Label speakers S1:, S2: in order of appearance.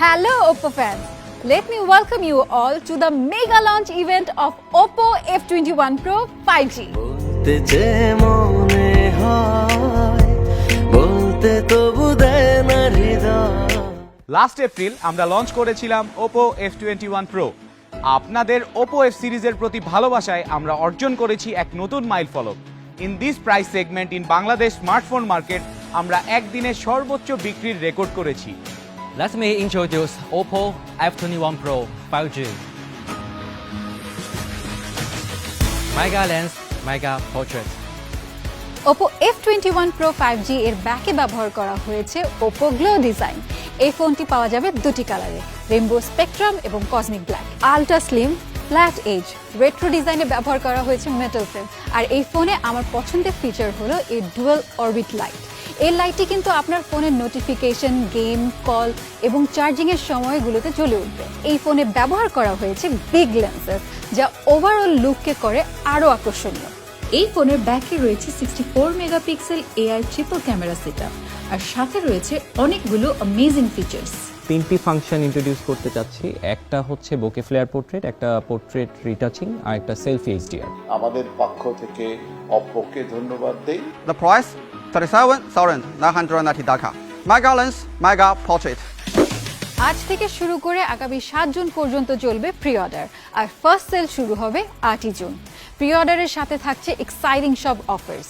S1: Hello OPPO fans, let me welcome you all to the mega launch event of OPPO F21 Pro 5G.
S2: Last April আমরা launch করেছিলাম OPPO F21 Pro। আপনাদের OPPO F সিরিজের প্রতি ভালোবাসায় আমরা অর্জন করেছি এক নতুন মাইলফলক। In this price segment in Bangladesh smartphone market আমরা একদিনে সর্বোচ্চ বিক্রির রেকর্ড করেছি।
S3: Let me introduce OPPO F21 Pro 5G. Mega Lens, Mega Portrait.
S1: OPPO F21 Pro 5G এর ব্যাকে ব্যবহার করা হয়েছে OPPO Glow ডিজাইন। এই ফোনটি পাওয়া যাবে দুটি কালারে, রেইনবো স্পেকট্রাম এবং cosmic black. Ultra slim, flat edge, retro ডিজাইনে ব্যবহার করা হয়েছে মেটাল ফ্রেম। আর এই ফোনে আমার পছন্দের ফিচার হলো এর ডুয়াল অরবিট লাইট। এই লাইটটি কিন্তু আপনার ফোনের নোটিফিকেশন, গেম, কল এবং চার্জিংয়ের সময়গুলোতে জ্বলে উঠবে। এই ফোনে ব্যবহার করা হয়েছে বিগ লেন্সেস, যা ওভারঅল লুককে করে আরও আকর্ষণীয়।
S4: এই ফোনের ব্যাকে রয়েছে 64 megapixel AI triple camera setup, আর সাথে রয়েছে অনেকগুলো অ্যামেজিং ফিচার্স।
S5: তিনটি ফাংশন ইন্ট্রোডিউস করতে চাচ্ছি। একটা হচ্ছে বোকে ফ্লেয়ার পোর্ট্রেট, একটা পোর্ট্রেট রিটাচিং, আর একটা সেলফি এইচডিআর।
S6: আমাদের পক্ষ থেকে অপ্পোকে ধন্যবাদ দেই।
S7: The price 37,990 টাকা। Mega Lens, Mega Portrait.
S1: আজ থেকে শুরু করে আগামী 7 জুন পর্যন্ত চলবে প্রি অর্ডার, আর ফার্স্ট সেল শুরু হবে 8 জুন। প্রি অর্ডারের সাথে থাকছে এক্সাইটিং সব অফার্স।